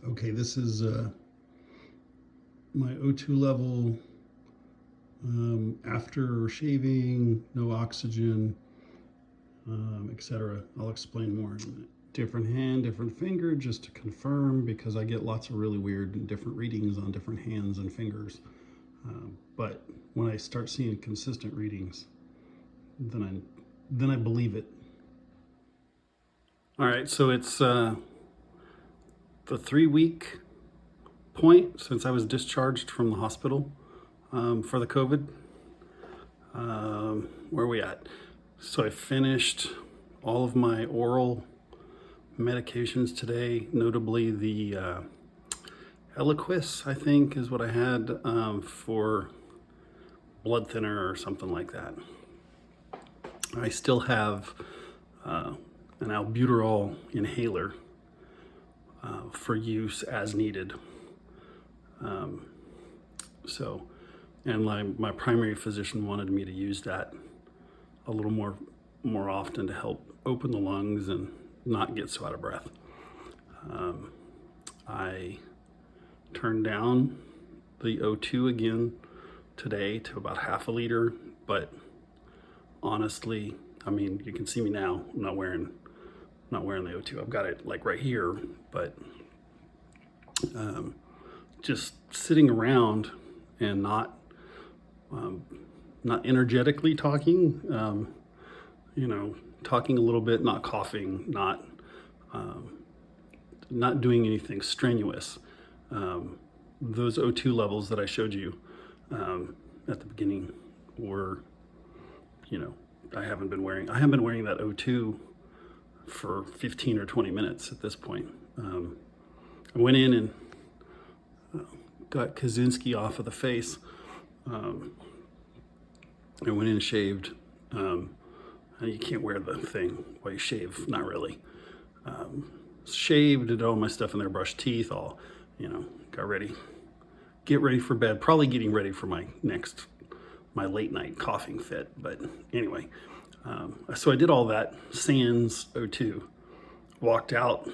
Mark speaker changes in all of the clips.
Speaker 1: Okay, this is my O2 level after shaving, no oxygen, etc. I'll explain more in a minute. Different hand, different finger, just to confirm, because I get lots of really weird and different readings on different hands and fingers. But when I start seeing consistent readings, then I believe it. All right, so it's the 3-week point since I was discharged from the hospital for the COVID. Where are we at? So I finished all of my oral medications today, notably the Eliquis, I think, is what I had for blood thinner or something like that. I still have an albuterol inhaler for use as needed. And my primary physician wanted me to use that a little more often to help open the lungs and not get so out of breath. I turned down the O2 again today to about half a liter, but honestly, I mean, you can see me now. I'm not wearing the O2. I've got it like right here, but just sitting around and not energetically talking, talking a little bit, not coughing, not doing anything strenuous. Those O2 levels that I showed you at the beginning were, I haven't been wearing that O2 for 15 or 20 minutes at this point. I went in and got Kaczynski off of the face. I went in and shaved. You can't wear the thing while you shave, not really. Shaved, did all my stuff in there, brushed teeth, all, got ready. Get ready for bed, probably getting ready for my late night coughing fit. But anyway, so I did all that, sans O2, walked out,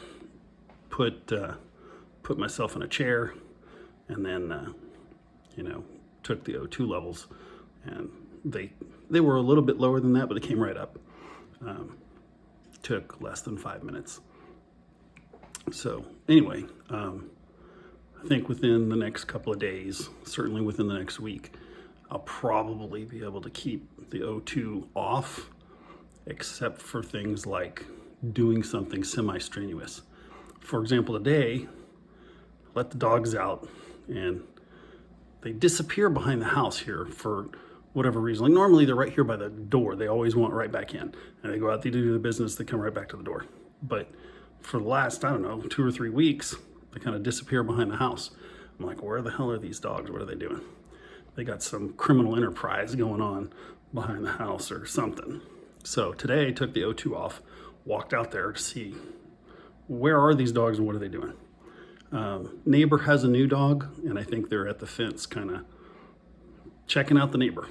Speaker 1: put myself in a chair, and then, took the O2 levels, and they were a little bit lower than that, but they came right up. Took less than 5 minutes. So anyway, I think within the next couple of days, certainly within the next week, I'll probably be able to keep the O2 off, except for things like doing something semi-strenuous. For example, today, let the dogs out and they disappear behind the house here for whatever reason. Like normally they're right here by the door. They always want right back in. And they go out, they do the business, they come right back to the door. But for the last, 2 or 3 weeks, they kind of disappear behind the house. I'm like, where the hell are these dogs? What are they doing? They got some criminal enterprise going on behind the house or something. So today I took the O2 off, walked out there to see where are these dogs and what are they doing. Neighbor has a new dog, and I think they're at the fence kind of checking out the neighbor.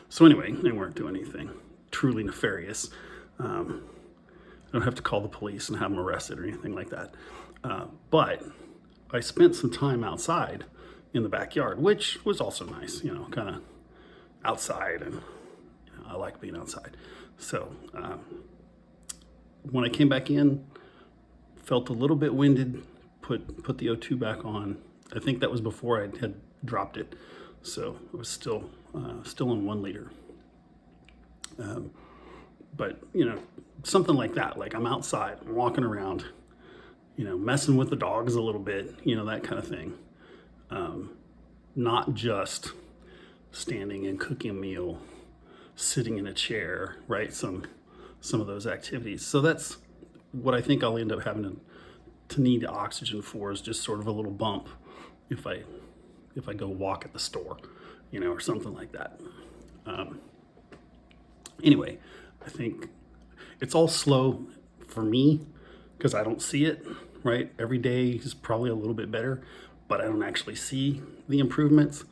Speaker 1: So anyway, they weren't doing anything truly nefarious. I don't have to call the police and have them arrested or anything like that. But I spent some time outside in the backyard, which was also nice, kind of outside, and I like being outside. So when I came back in, felt a little bit winded, put the O2 back on. I think that was before I had dropped it. So it was still in 1 liter. But, something like that, like I'm outside, I'm walking around, messing with the dogs a little bit, that kind of thing. Not just standing and cooking a meal, sitting in a chair, right? Some of those activities. So that's what I think I'll end up having to need oxygen for, is just sort of a little bump if I go walk at the store, or something like that. Anyway, I think it's all slow for me because I don't see it, right? Every day is probably a little bit better, but I don't actually see the improvements.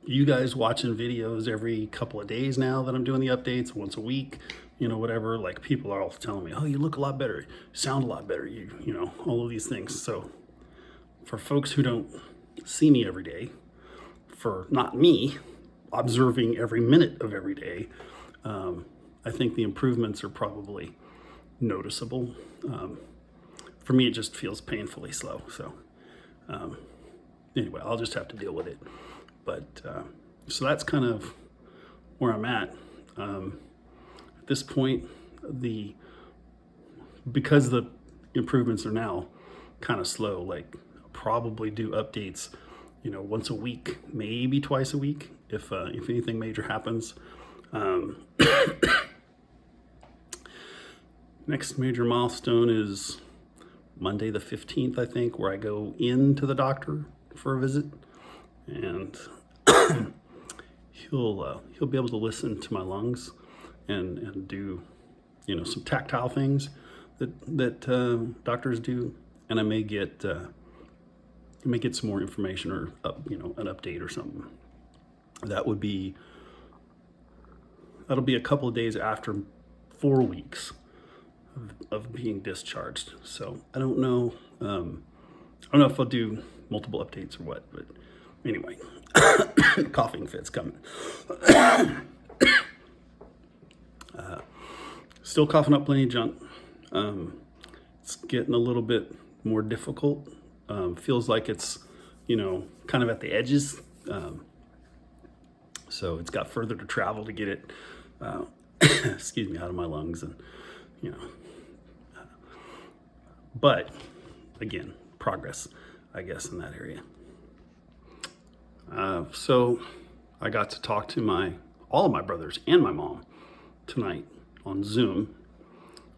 Speaker 1: You guys watching videos every couple of days now that I'm doing the updates, once a week, whatever. Like people are all telling me, oh, you look a lot better, sound a lot better, all of these things. So for folks who don't see me every day, for not me observing every minute of every day, I think the improvements are probably noticeable. For me, it just feels painfully slow. So anyway, I'll just have to deal with it. But so that's kind of where I'm at. At this point, because the improvements are now kind of slow, like I'll probably do updates, once a week, maybe twice a week, if anything major happens. Next major milestone is Monday the 15th, I think, where I go into the doctor for a visit, and he'll be able to listen to my lungs and do some tactile things that doctors do, and I may get some more information or an update or something. That'll be a couple of days after 4 weeks of being discharged. So I don't know if I'll do multiple updates or what, but anyway, coughing fit's coming. Still coughing up plenty of junk. It's getting a little bit more difficult. Feels like it's, kind of at the edges. So it's got further to travel to get it, excuse me, out of my lungs, and but again, progress, I guess, in that area. So I got to talk to all of my brothers and my mom tonight on Zoom,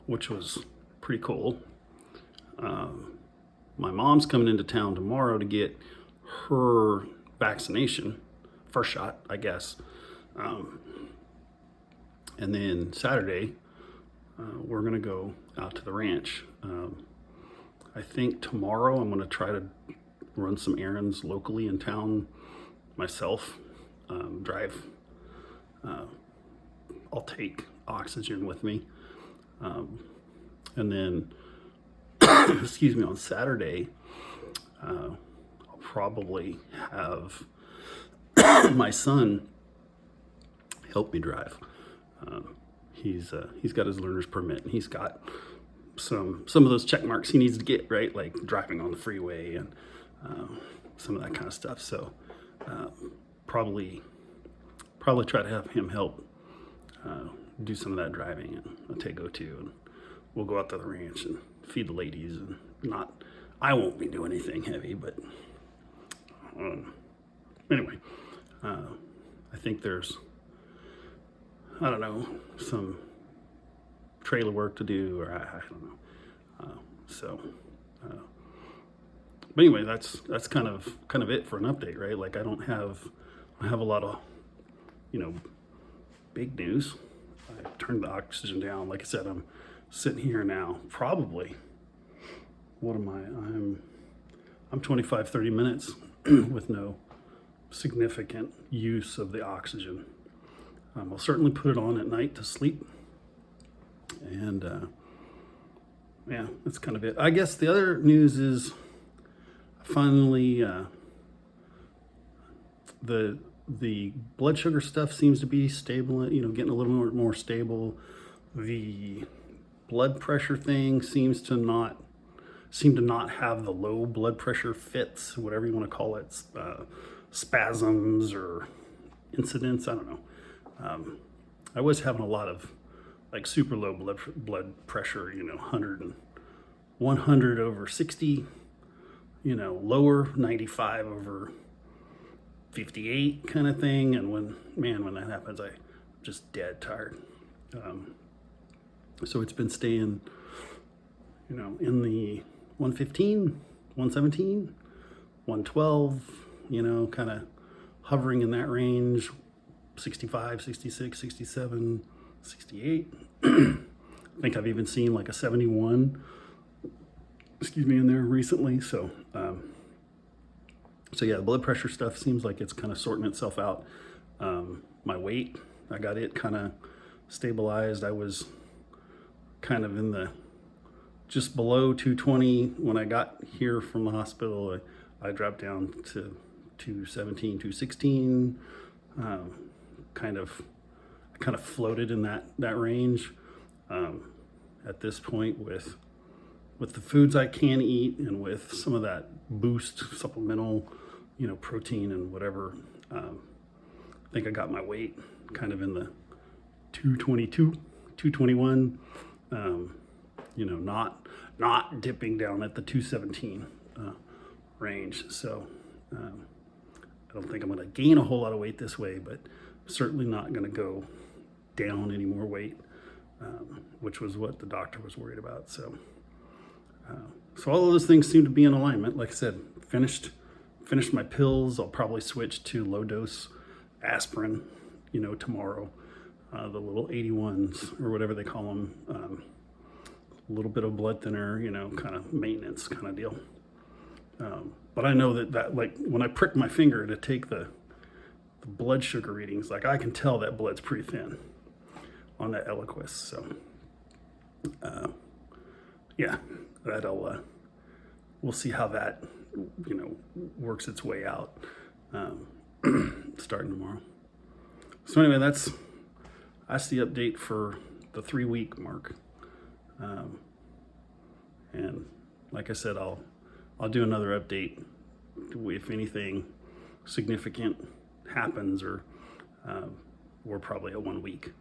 Speaker 1: which was pretty cool. My mom's coming into town tomorrow to get her vaccination, first shot, I guess. And then Saturday, we're going to go out to the ranch. I think tomorrow I'm going to try to run some errands locally in town myself. Drive. I'll take oxygen with me. And then, excuse me, on Saturday, I'll probably have my son help me drive. He's got his learner's permit, and he's got some of those check marks he needs to get, right? Like driving on the freeway and some of that kind of stuff. So probably try to have him help do some of that driving, and I'll take O2, and we'll go out to the ranch and feed the ladies, and I won't be doing anything heavy, but anyway, I think there's, I don't know, some trailer work to do, or I don't know. But anyway, that's kind of it for an update, right? Like I have a lot of, big news. I turned the oxygen down. Like I said, I'm sitting here now, probably, what am I? I'm 25, 30 minutes with no significant use of the oxygen. I'll certainly put it on at night to sleep. And yeah, that's kind of it. I guess the other news is finally the blood sugar stuff seems to be stable, getting a little more stable. The blood pressure thing seems to not have the low blood pressure fits, whatever you want to call it, spasms or incidents. I don't know. I was having a lot of like super low blood pressure, 100 over 60, lower 95 over 58 kind of thing. And when that happens, I'm just dead tired. So it's been staying, in the 115, 117, 112, kind of hovering in that range, 65, 66, 67, 68. I think I've even seen like a 71, in there recently. So yeah, the blood pressure stuff seems like it's kind of sorting itself out. My weight, I got it kind of stabilized. I was kind of in the just below 220 when I got here from the hospital. I dropped down to 217, 216. Kind of floated in that range. At this point, with the foods I can eat and with some of that boost supplemental, protein and whatever, I think I got my weight kind of in the 222, 221. Not dipping down at the 217 range. So I don't think I'm going to gain a whole lot of weight this way, but certainly not going to go down any more weight, which was what the doctor was worried about. So all of those things seem to be in alignment. Like I said, finished my pills. I'll probably switch to low dose aspirin, tomorrow. The little 81s or whatever they call them. A little bit of blood thinner, kind of maintenance kind of deal. But I know that like when I prick my finger to take the blood sugar readings, like I can tell that blood's pretty thin on that Eliquis. So yeah, we'll see how that works its way out starting tomorrow. So anyway, that's the update for the 3-week mark. And like I said, I'll do another update if anything significant happens, or we're probably at 1 week.